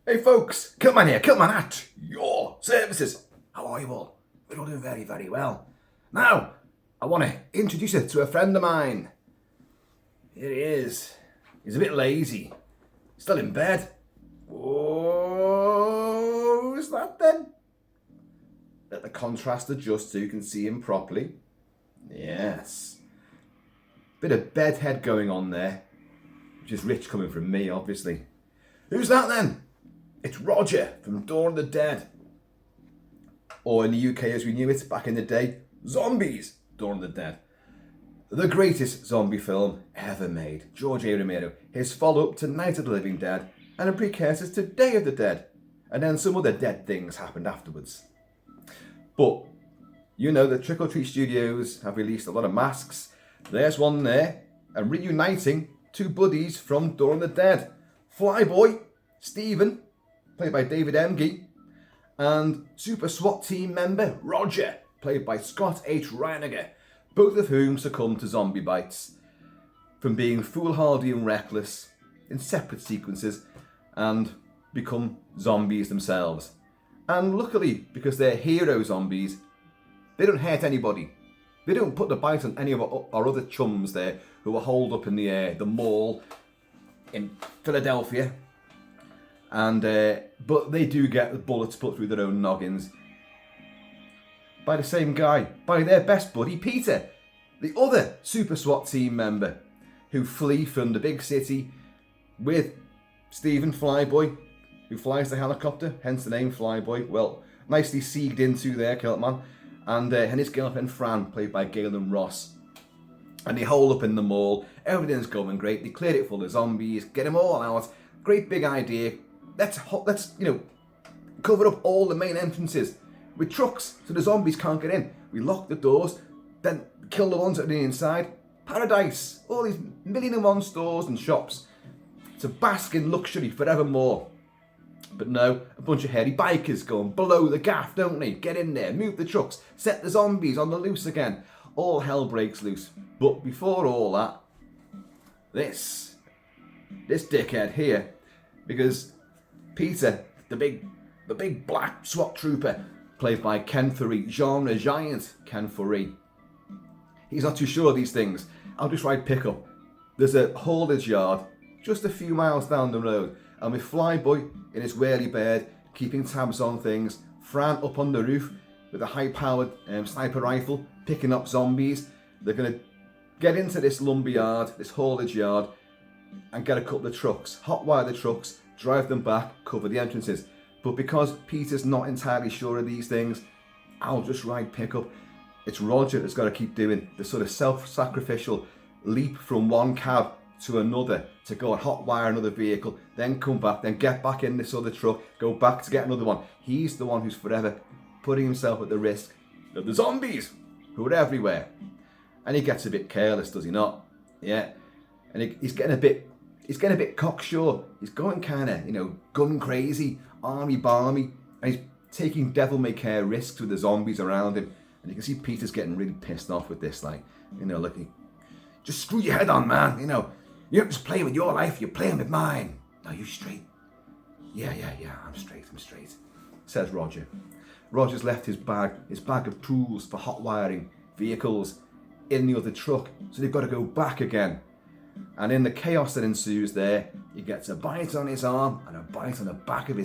Hey folks, Kilt-Man here, Kilt-Man at your services. How are you all? We're all doing very, very well. Now, I want to introduce you to a friend of mine. Here he is. He's a bit lazy. Still in bed. Oh, who's that then? Let the contrast adjust so you can see him properly. Yes. Bit of bedhead going on there, which is rich coming from me, obviously. Who's that then? It's Roger from Dawn of the Dead. Or in the UK as we knew it back in the day, Zombies, Dawn of the Dead. The greatest zombie film ever made. George Romero. His follow-up to Night of the Living Dead and a precursor to Day of the Dead. And then some other dead things happened afterwards. But, you know, the Trick or Treat Studios have released a lot of masks. There's one there, and reuniting two buddies from Dawn of the Dead. Flyboy, Stephen, played by David Emge, and Super SWAT team member Roger, played by Scott H. Reiniger, both of whom succumbed to zombie bites from being foolhardy and reckless in separate sequences and become zombies themselves. And luckily, because they're hero zombies, they don't hurt anybody. They don't put the bite on any of our other chums there who were holed up in the mall in Philadelphia. And but they do get the bullets put through their own noggins by the same guy, by their best buddy Peter, the other Super SWAT team member who flee from the big city with Stephen Flyboy, who flies the helicopter, hence the name Flyboy. Well, nicely segged into there, Kilt-Man, and his girlfriend Fran, played by Galen Ross. And they hole up in the mall. Everything's going great. They cleared it full of zombies. Get them all out. Great big idea. Let's cover up all the main entrances with trucks so the zombies can't get in. We lock the doors, then kill the ones that are inside. Paradise. All these 1,000,001 stores and shops to bask in luxury forevermore. But no, a bunch of hairy bikers going below the gaff, don't they? Get in there, move the trucks, set the zombies on the loose again. All hell breaks loose. But before all that, this dickhead here, because Peter, the big black SWAT trooper, played by Ken Foree, genre giant Ken Foree, he's not too sure of these things. I'll just ride pickup. There's a haulage yard just a few miles down the road, and with Flyboy in his whirly-bird, keeping tabs on things, Fran up on the roof with a high-powered sniper rifle, picking up zombies. They're going to get into this lumberyard, this haulage yard, and get a couple of trucks, hotwire the trucks, drive them back, cover the entrances. But because Peter's not entirely sure of these things, I'll just ride pickup. It's Roger that's got to keep doing the sort of self-sacrificial leap from one cab to another to go and hotwire another vehicle, then come back, then get back in this other truck, go back to get another one. He's the one who's forever putting himself at the risk of the zombies who are everywhere. And he gets a bit careless, does he not? Yeah. And he's getting a bit cocksure. He's going kind of, gun crazy, army barmy, and he's taking devil-may-care risks with the zombies around him. And you can see Peter's getting really pissed off with this, just screw your head on, man. You don't just play with your life, you're playing with mine. Are you straight? Yeah, I'm straight, says Roger. Roger's left his bag of tools for hot wiring vehicles in the other truck, so they've got to go back again. And in the chaos that ensues there, he gets a bite on his arm and a bite on the back of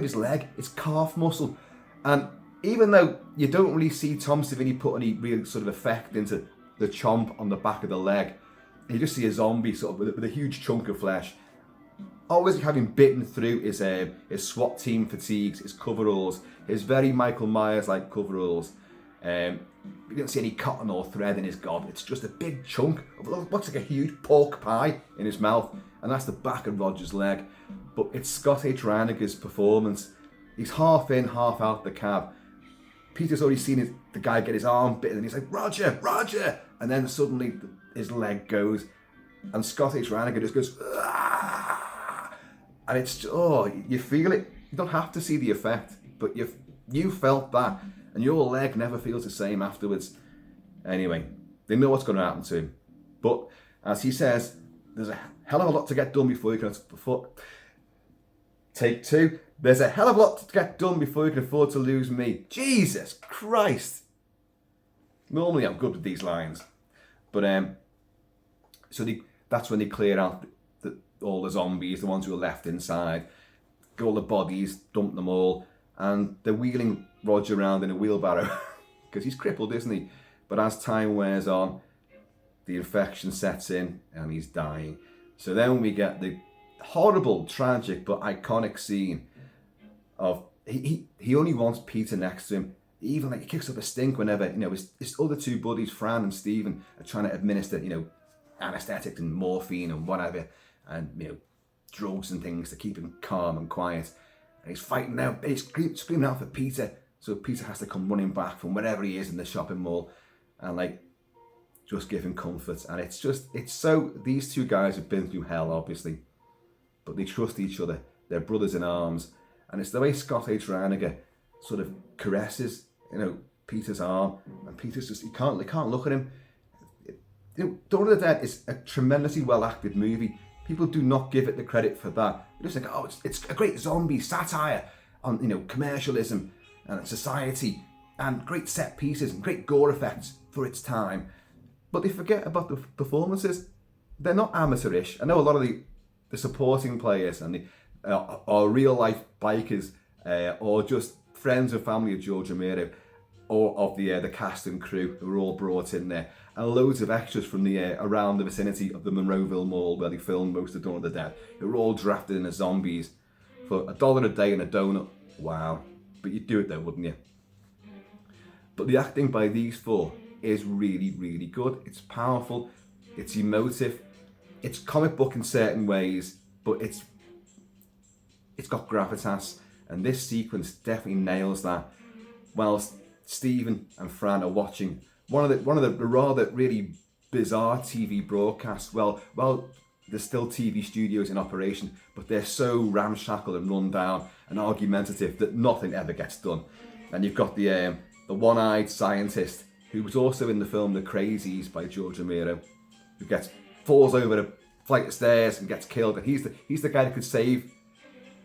his leg, his calf muscle. And even though you don't really see Tom Savini put any real sort of effect into the chomp on the back of the leg, you just see a zombie sort of with a huge chunk of flesh, always having bitten through his SWAT team fatigues, his coveralls, his very Michael Myers-like coveralls. You don't see any cotton or thread in his gob. It's just a big chunk of what looks like a huge pork pie in his mouth, and that's the back of Roger's leg. But it's Scott H. Reiniger's performance. He's half in, half out the cab. Peter's already seen the guy get his arm bitten, and he's like, Roger! And then suddenly his leg goes, and Scott H. Reiniger just goes, Aah! And it's, you feel it. You don't have to see the effect, but you felt that, and your leg never feels the same afterwards. Anyway, they know what's going to happen to him. But as he says, there's a hell of a lot to get done before you can Take 2. There's a hell of a lot to get done before you can afford to lose me. Jesus Christ. Normally I'm good with these lines. But that's when they clear out all the zombies, the ones who are left inside. Get all the bodies, dump them all. And they're wheeling Roger around in a wheelbarrow. Because he's crippled, isn't he? But as time wears on, the infection sets in and he's dying. So then we get the horrible, tragic, but iconic scene of he only wants Peter next to him. Even like he kicks up a stink whenever, his other 2 buddies, Fran and Stephen, are trying to administer, anesthetics and morphine and whatever, and drugs and things to keep him calm and quiet. And he's fighting out, he's screaming out for Peter. So Peter has to come running back from wherever he is in the shopping mall and just give him comfort. And it's so, these 2 guys have been through hell, obviously, but they trust each other. They're brothers in arms. And it's the way Scott H. Reiniger sort of caresses, Peter's arm, and Peter's just, he can't look at him. Dawn of the Dead is a tremendously well acted movie. People do not give it the credit for that. They just think, oh, it's a great zombie satire on, commercialism and society, and great set pieces and great gore effects for its time. But they forget about the performances. They're not amateurish. I know a lot of the supporting players and are real life bikers or just friends and family of George Romero, or of the cast and crew who were all brought in there, and loads of extras from around the vicinity of the Monroeville Mall where they filmed most of Dawn of the Dead, who were all drafted in as zombies for $1 a day and a donut. Wow. But you'd do it though, wouldn't you? But the acting by these 4 is really, really good. It's powerful, it's emotive, it's comic book in certain ways, but it's got gravitas, and this sequence definitely nails that. Whilst Stephen and Fran are watching one of the rather really bizarre TV broadcasts. Well, there's still TV studios in operation, but they're so ramshackle and run down and argumentative that nothing ever gets done. And you've got the one-eyed scientist who was also in the film The Crazies by George Romero, who falls over a flight of stairs and gets killed. And he's the guy who could save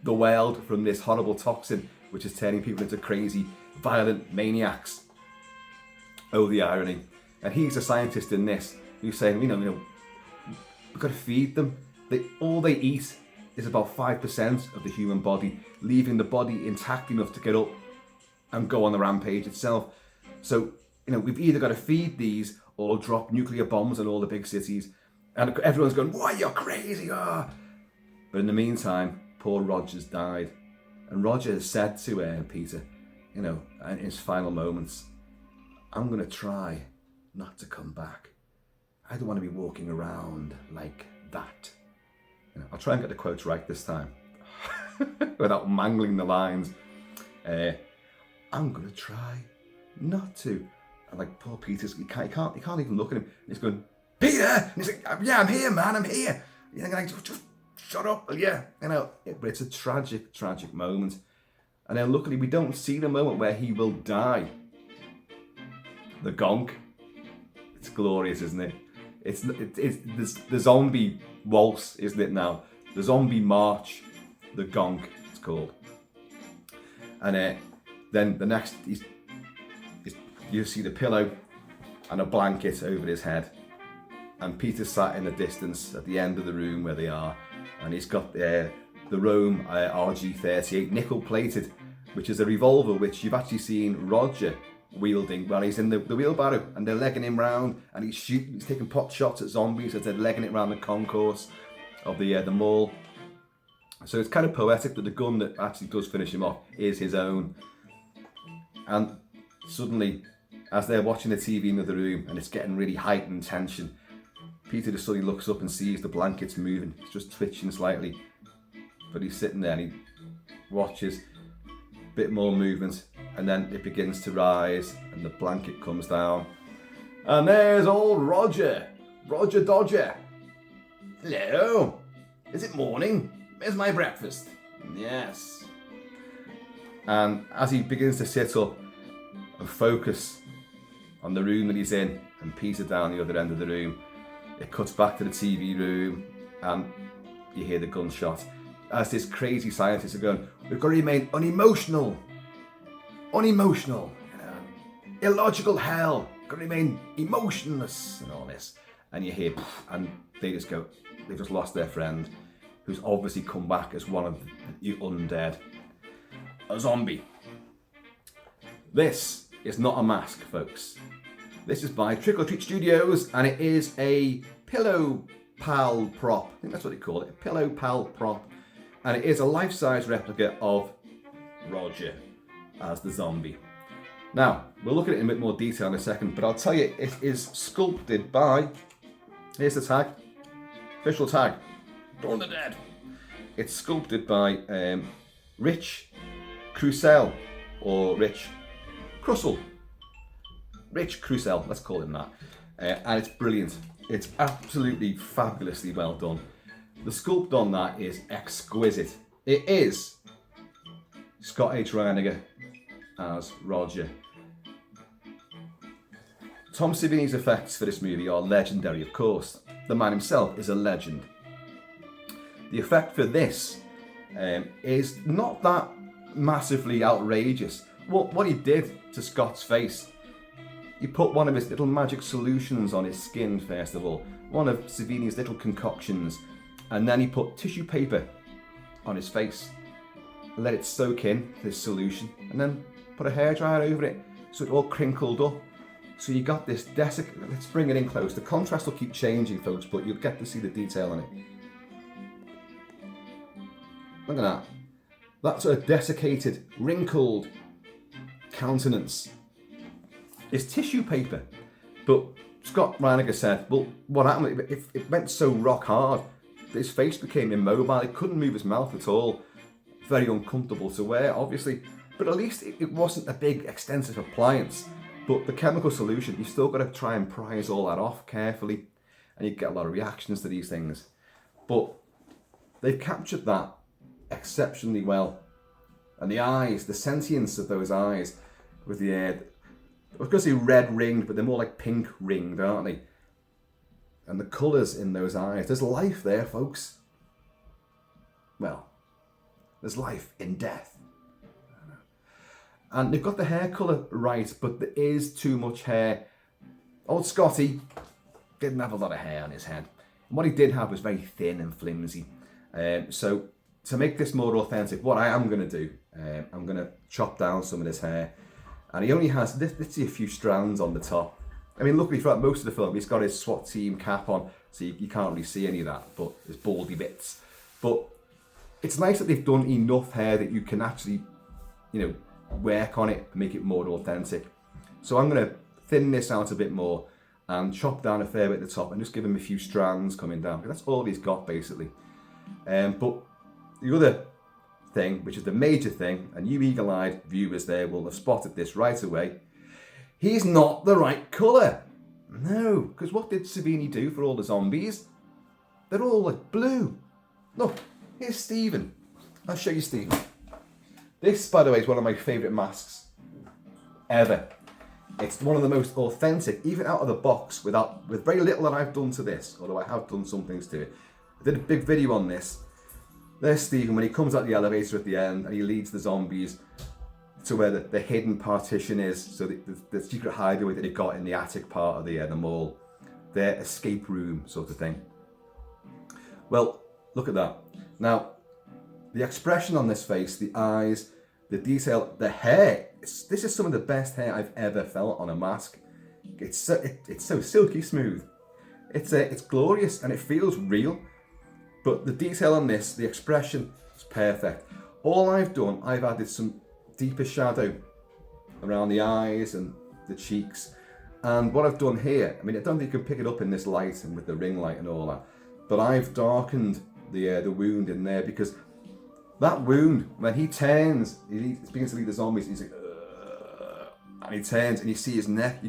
the world from this horrible toxin, which is turning people into crazy, violent maniacs. Oh, the irony. And he's a scientist in this who's saying, we've got to feed them. All they eat is about 5% of the human body, leaving the body intact enough to get up and go on the rampage itself. So, we've either got to feed these or drop nuclear bombs on all the big cities. And everyone's going, why, you're crazy. Ah. But in the meantime, poor Roger's died. And Roger has said to Peter, in his final moments, I'm going to try not to come back. I don't want to be walking around like that. I'll try and get the quotes right this time without mangling the lines. I'm going to try not to. And poor Peter's, he can't even look at him. He's going, Peter! And he's like, yeah, I'm here, man, I'm here. Just shut up, will you? But it's a tragic, tragic moment. And then luckily we don't see the moment where he will die. The gonk. It's glorious, isn't it? It's the zombie waltz, isn't it now? The zombie march. The gonk, it's called. And then the next, you see the pillow and a blanket over his head. And Peter's sat in the distance at the end of the room where they are. And he's got the Rome RG-38 nickel-plated, which is a revolver which you've actually seen Roger wielding while he's in the wheelbarrow, and they're legging him round, and he's taking pot shots at zombies as they're legging it around the concourse of the mall. So it's kind of poetic that the gun that actually does finish him off is his own. And suddenly, as they're watching the TV in the other room, and it's getting really heightened tension, Peter just suddenly looks up and sees the blankets moving. It's just twitching slightly, but he's sitting there and he watches. Bit more movement, and then it begins to rise, and the blanket comes down, and there's old Roger Dodger. Hello, is it morning? Where's my breakfast? Yes. And as he begins to sit up and focus on the room that he's in, and Peter down the other end of the room, it cuts back to the TV room, and you hear the gunshot. as this crazy scientist are going, we've got to remain unemotional, illogical hell, got to remain emotionless and all this. And you hear, and they just go, they've just lost their friend, who's obviously come back as one of the undead. A zombie. This is not a mask, folks. This is by Trick or Treat Studios, and it is a pillow pal prop. I think that's what they call it, a pillow pal prop. And it is a life-size replica of Roger as the zombie. Now, we'll look at it in a bit more detail in a second, but I'll tell you, it is sculpted by, here's the tag, official tag, Dawn of the Dead. It's sculpted by Rich Krusell, or Rich Krusell. Rich Krusell, let's call him that. And it's brilliant. It's absolutely fabulously well done. The sculpt on that is exquisite. It is Scott H. Reiniger as Roger. Tom Savini's effects for this movie are legendary, of course. The man himself is a legend. The effect for this is not that massively outrageous. What he did to Scott's face, he put one of his little magic solutions on his skin first of all, one of Savini's little concoctions, and then he put tissue paper on his face, let it soak in this solution, and then put a hairdryer over it so it all crinkled up. So you got this desiccated, let's bring it in close. The contrast will keep changing, folks, but you'll get to see the detail on it. Look at that. That sort of desiccated, wrinkled countenance is tissue paper. But Scott Reiniger said, well, what happened? It went so rock hard that his face became immobile. He couldn't move his mouth at all. Very uncomfortable to wear, obviously. But at least it wasn't a big, extensive appliance. But the chemical solution, you've still got to try and prise all that off carefully. And you get a lot of reactions to these things. But they've captured that exceptionally well. And the eyes, the sentience of those eyes, with the I was going to say red ringed, but they're more like pink ringed, aren't they? And the colours in those eyes, there's life there, folks. Well, there's life in death. And they've got the hair colour right, but there is too much hair. Old Scotty didn't have a lot of hair on his head. And what he did have was very thin and flimsy. So to make this more authentic, what I am going to do, I'm going to chop down some of this hair. And he only has, let's see, a few strands on the top. I mean, luckily throughout most of the film, he's got his SWAT team cap on, so you can't really see any of that, but there's baldy bits. But it's nice that they've done enough hair that you can actually, work on it and make it more authentic. So I'm going to thin this out a bit more and chop down a fair bit at the top and just give him a few strands coming down, because that's all he's got basically. But the other thing, which is the major thing, and you eagle-eyed viewers there will have spotted this right away, he's not the right colour. No, because what did Savini do for all the zombies? They're all like blue. Look, here's Stephen. I'll show you Stephen. This, by the way, is one of my favourite masks ever. It's one of the most authentic, even out of the box, with very little that I've done to this, although I have done some things to it. I did a big video on this. There's Stephen when he comes out the elevator at the end and he leads the zombies to where the hidden partition is, so the secret hideaway that they've got in the attic part of the mall, their escape room sort of thing. Well, look at that. Now, the expression on this face, the eyes, the detail, the hair, this is some of the best hair I've ever felt on a mask. It's so silky smooth. It's glorious and it feels real. But the detail on this, the expression, is perfect. All I've done, I've added some deeper shadow around the eyes and the cheeks. And what I've done here, I mean, I don't think you can pick it up in this light and with the ring light and all that, but I've darkened the wound in there, because that wound, when he turns, he begins to lead the zombies, and he's like, and he turns and you see his neck.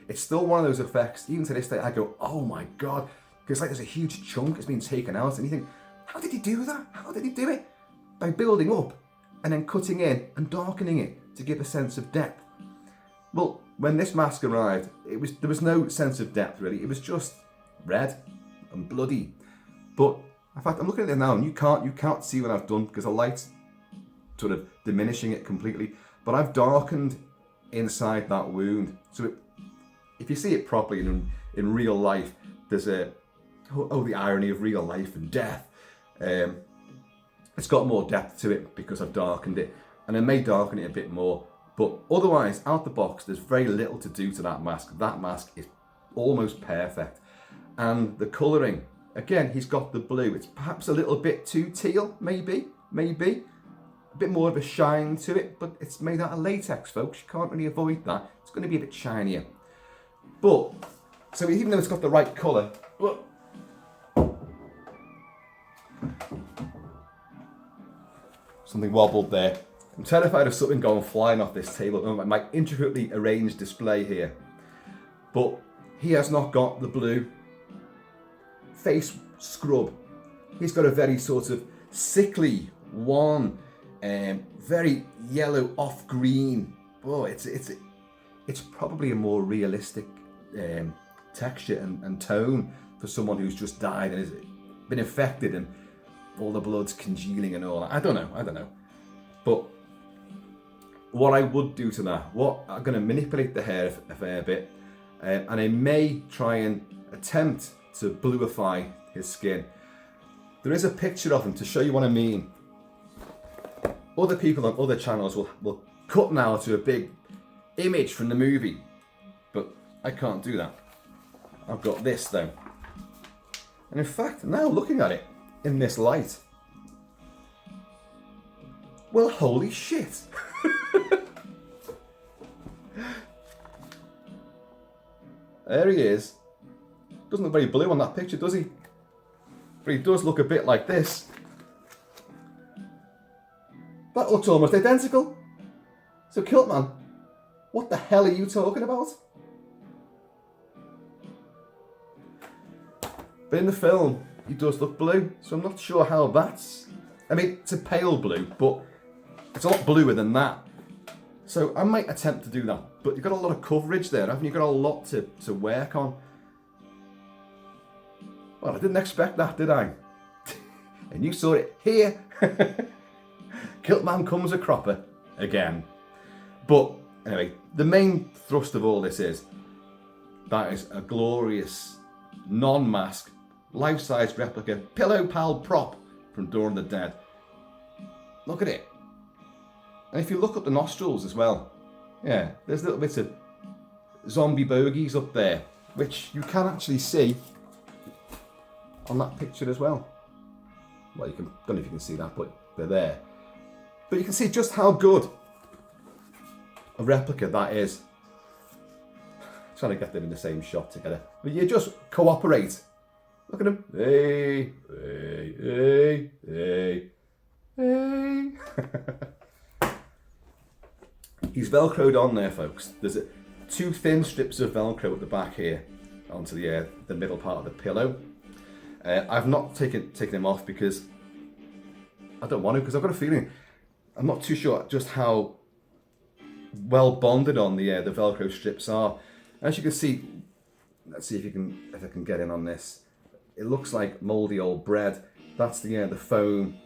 It's still one of those effects. Even to this day, I go, oh my God. Because like there's a huge chunk that's been taken out, and you think, how did he do that? How did he do it? By building up and then cutting in and darkening it to give a sense of depth. Well, when this mask arrived, there was no sense of depth really. It was just red and bloody. But In fact, I'm looking at it now and you can't see what I've done because the light's sort of diminishing it completely. But I've darkened inside that wound. So if you see it properly in real life, there's the irony of real life and death. It's got more depth to it because I've darkened it, and I may darken it a bit more. But otherwise, out the box, there's very little to do to that mask. That mask is almost perfect. And the colouring, again, he's got the blue. It's perhaps a little bit too teal, maybe. A bit more of a shine to it, but it's made out of latex, folks. You can't really avoid that. It's going to be a bit shinier. But, so even though it's got the right colour, something wobbled there. I'm terrified of something going flying off this table, my intricately arranged display here. But he has not got the blue face scrub. He's got a very sort of sickly, wan, very yellow off green. Oh, it's probably a more realistic texture and tone for someone who's just died and has been infected and all the blood's congealing and all that. I don't know. But what I would do to that, I'm going to manipulate the hair a fair bit, and I may try and attempt to bluify his skin. There is a picture of him to show you what I mean. Other people on other channels will cut now to a big image from the movie, but I can't do that. I've got this though. And in fact, now looking at it in this light, well, holy shit. There he is. Doesn't look very blue on that picture, does he? But he does look a bit like this. That looks almost identical. So Kilt-Man, what the hell are you talking about? But in the film, he does look blue, so I'm not sure how that's... I mean, it's a pale blue, but it's a lot bluer than that. So I might attempt to do that, but you've got a lot of coverage there, haven't you? You've got a lot to work on. Well, I didn't expect that, did I? And you saw it here. Kilt-Man comes a cropper again. But anyway, the main thrust of all this is that is a glorious non-mask, life-size replica pillow pal prop from Dawn of the Dead. Look at it. And if you look up the nostrils as well, yeah, there's little bits of zombie bogies up there, which you can actually see on that picture as well. Well, you can, don't know if you can see that, but they're there. But you can see just how good a replica that is. Trying to get them in the same shot together. But you just cooperate. Look at him. Hey, hey, hey, hey, hey. He's velcroed on there, folks. There's two thin strips of velcro at the back here onto the middle part of the pillow. I've not taken him off because I don't want to, because I've got a feeling I'm not too sure just how well bonded on the velcro strips are. As you can see, let's see if I can get in on this. It looks like mouldy old bread. That's the foam,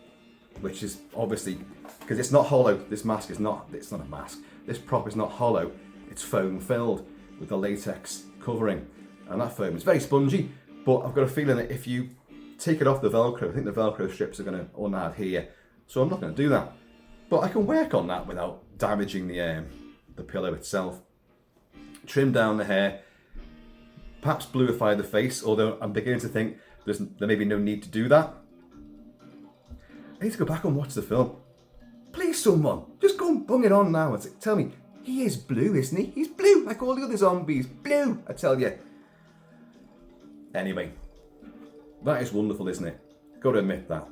which is obviously, because it's not hollow. This mask is not. It's not a mask. This prop is not hollow. It's foam filled with the latex covering, and that foam is very spongy. But I've got a feeling that if you take it off the velcro, I think the velcro strips are going to unadhere. So I'm not going to do that. But I can work on that without damaging the pillow itself. Trim down the hair, perhaps bluify the face, although I'm beginning to think there may be no need to do that. I need to go back and watch the film. Please, someone, just go and bung it on now and tell me, he is blue, isn't he? He's blue, like all the other zombies. Blue, I tell you. Anyway, that is wonderful, isn't it? Got to admit that.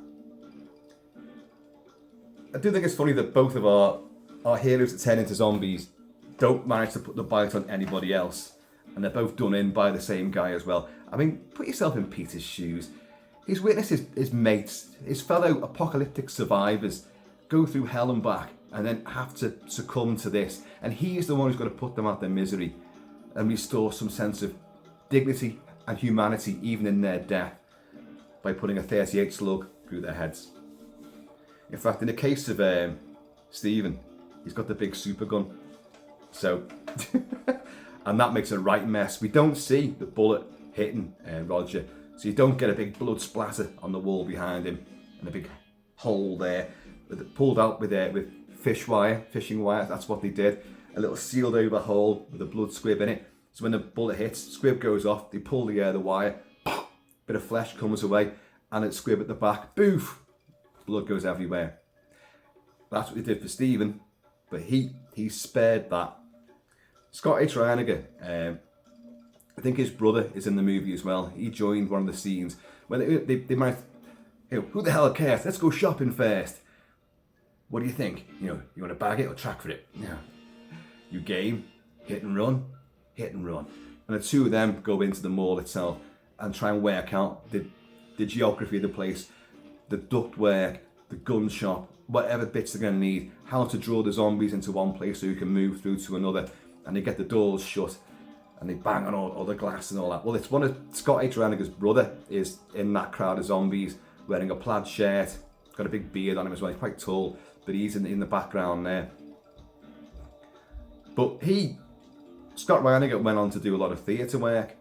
I do think it's funny that both of our heroes that turn into zombies don't manage to put the bite on anybody else, and they're both done in by the same guy as well. I mean, put yourself in Peter's shoes. He's witnessed his mates, his fellow apocalyptic survivors go through hell and back and then have to succumb to this, and he's the one who's got to put them out their misery and restore some sense of dignity and humanity even in their death. by putting a 38 slug through their heads. In fact, in the case of Stephen, he's got the big super gun. So, and that makes a right mess. We don't see the bullet hitting Roger, so you don't get a big blood splatter on the wall behind him and a big hole there pulled out with fishing wire. That's what they did. A little sealed over hole with a blood squib in it. So when the bullet hits, squib goes off. They pull the wire, bit of flesh comes away, and it's squib at the back. Boof! Blood goes everywhere. That's what they did for Stephen, but he spared that. Scott H. Reiniger, I think his brother is in the movie as well. He joined one of the scenes when they might, who the hell cares? Let's go shopping first. What do you think? You want to bag it or track for it? Yeah. You game, hit and run. And the two of them go into the mall itself and try and work out the geography of the place, the ductwork, the gun shop, whatever bits they're going to need, how to draw the zombies into one place so you can move through to another, and they get the doors shut and they bang on all the glass and all that. Well, it's one of Scott H. Reiniger's brother is in that crowd of zombies wearing a plaid shirt, got a big beard on him as well. He's quite tall, but he's in the background there. But Scott Reiniger went on to do a lot of theatre work.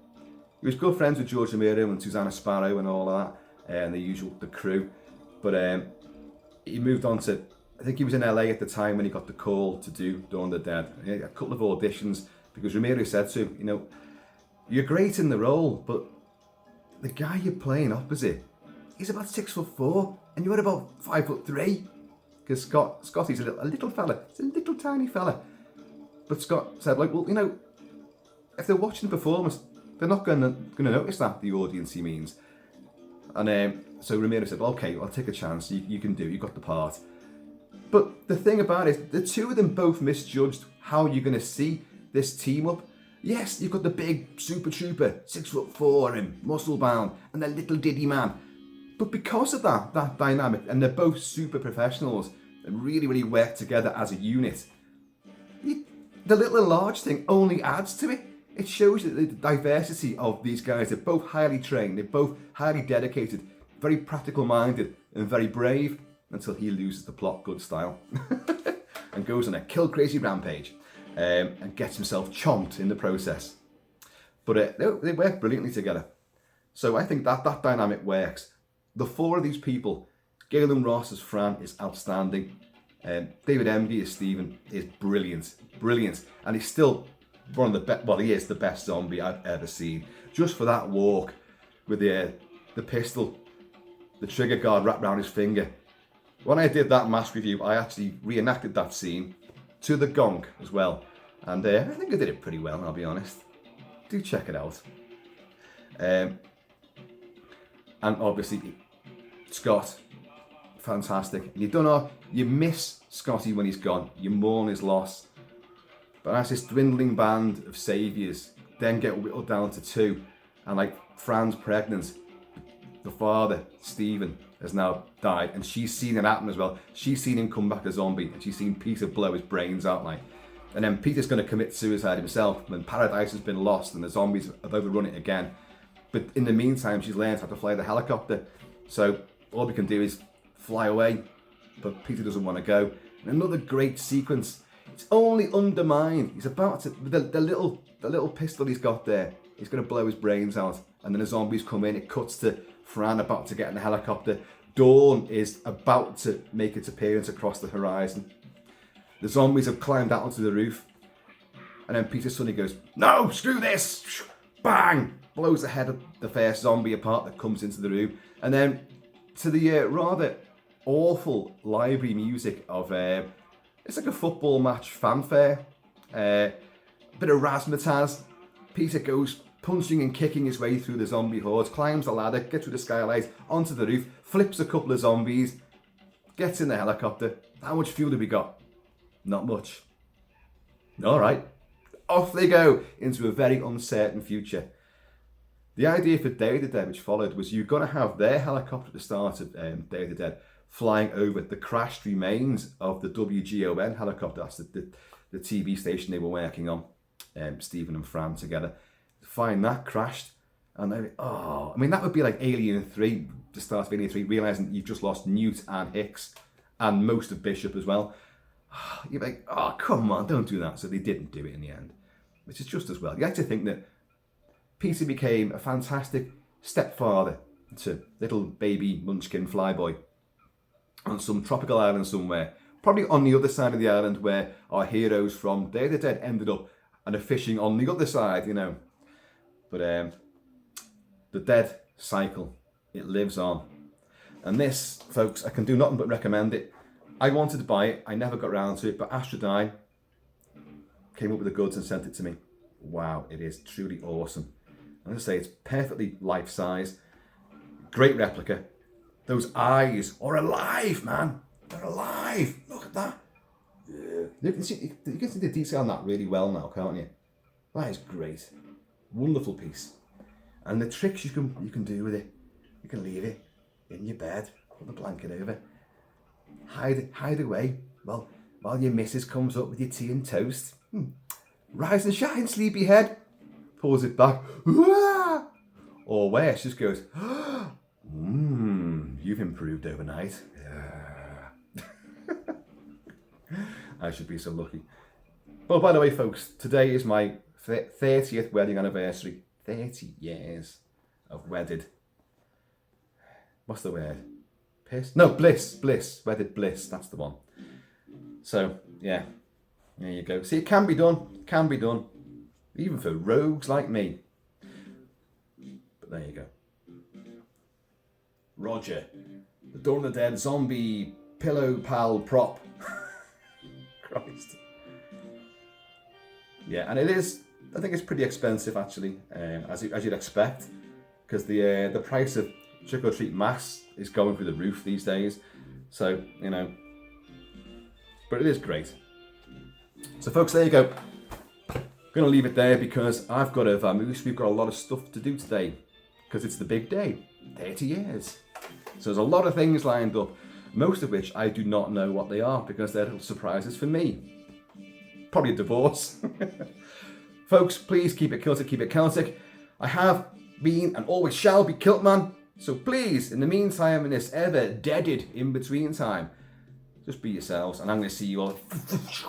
He was good friends with George Romero and Susanna Sparrow and all of that, and the crew. But he moved on to, I think he was in LA at the time when he got the call to do Dawn of the Dead. He had a couple of auditions because Romero said to him, you're great in the role, but the guy you're playing opposite, he's about 6'4" and you're about 5'3". Because Scotty's a little fella, he's a little tiny fella. But Scott said, if they're watching the performance, they're not going to notice that, the audience, he means. And so Romero said, well, okay, I'll take a chance. You can do it. You got the part. But the thing about it is, the two of them both misjudged how you're going to see this team up. Yes, you've got the big super trooper, 6'4" and muscle bound, and the little diddy man. But because of that dynamic, and they're both super professionals and really, really work together as a unit, the little and large thing only adds to it. It shows the diversity of these guys. They're both highly trained, they're both highly dedicated, very practical minded and very brave, until he loses the plot good style and goes on a kill crazy rampage and gets himself chomped in the process. But they work brilliantly together. So I think that dynamic works. The four of these people, Galen Ross as Fran is outstanding. David Emby as Stephen is brilliant. And he's still one of the best, well, he is the best zombie I've ever seen. Just for that walk with the pistol, the trigger guard wrapped around his finger. When I did that mask review, I actually reenacted that scene to the gong as well. And I think I did it pretty well, I'll be honest. Do check it out. And obviously, Scott, fantastic. And you miss Scotty when he's gone. You mourn his loss. But as this dwindling band of saviours then get whittled down to two, and Fran's pregnant, the father, Stephen, has now died, and she's seen it happen as well. She's seen him come back a zombie, and she's seen Peter blow his brains out and then Peter's going to commit suicide himself when Paradise has been lost and the zombies have overrun it again. But in the meantime, she's learned how to fly the helicopter. So all we can do is fly away, but Peter doesn't want to go. And another great sequence. It's only undermined. He's about to, the little pistol he's got there, he's going to blow his brains out. And then the zombies come in. It cuts to Fran about to get in the helicopter. Dawn is about to make its appearance across the horizon. The zombies have climbed out onto the roof. And then Peter suddenly goes, no, screw this. Bang! Blows the head of the first zombie apart that comes into the room. And then to the rather awful library music of, it's like a football match fanfare. A bit of razzmatazz. Peter goes punching and kicking his way through the zombie hordes, climbs the ladder, gets through the skylight, onto the roof, flips a couple of zombies, gets in the helicopter. How much fuel have we got? Not much. All right. Off they go into a very uncertain future. The idea for Day of the Dead, which followed, was you're going to have their helicopter at the start of Day of the Dead flying over the crashed remains of the WGON helicopter. That's the TV station they were working on, Stephen and Fran together. Find that crashed, and that would be like Alien 3 the start of Alien 3, realising you've just lost Newt and Hicks and most of Bishop as well. You're like, oh, come on, don't do that. So they didn't do it in the end, which is just as well. You like to think that Peter became a fantastic stepfather to little baby munchkin flyboy on some tropical island somewhere, probably on the other side of the island where our heroes from Day of the Dead ended up and are fishing on the other side, you know. But the dead cycle, it lives on. And this, folks, I can do nothing but recommend it. I wanted to buy it, I never got around to it, but Astradyne came up with the goods and sent it to me. Wow, it is truly awesome. I'm going to say it's perfectly life-size. Great replica. Those eyes are alive, man. They're alive. Look at that. Yeah. You can see the detail on that really well now, can't you? That is great. Wonderful piece. And the tricks you can do with it. You can leave it in your bed, put the blanket over, hide away while your missus comes up with your tea and toast. Rise and shine, sleepyhead. Pulls it back. Or worse, just goes, you've improved overnight. I should be so lucky. Well, by the way, folks, today is my 30th wedding anniversary. 30 years of wedded. What's the word? Piss? No, bliss. Wedded bliss. That's the one. So, yeah. There you go. See, it can be done. Can be done. Even for rogues like me. But there you go. Roger. The Dawn of the Dead zombie pillow pal prop. Christ. Yeah, and it is, I think it's pretty expensive actually, as you'd expect, because the price of trick or treat masks is going through the roof these days. So, you know, but it is great. So folks, there you go. I'm going to leave it there because I've got to vamoose. We've got a lot of stuff to do today because it's the big day, 30 years. So there's a lot of things lined up, most of which I do not know what they are because they're little surprises for me. Probably a divorce. Folks, please keep it Celtic, keep it Celtic. I have been and always shall be Kilt-Man. So please, in the meantime, in this ever deaded in-between time, just be yourselves and I'm going to see you all later.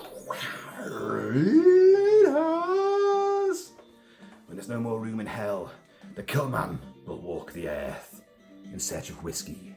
When there's no more room in hell, the Kilt-Man will walk the earth in search of whiskey.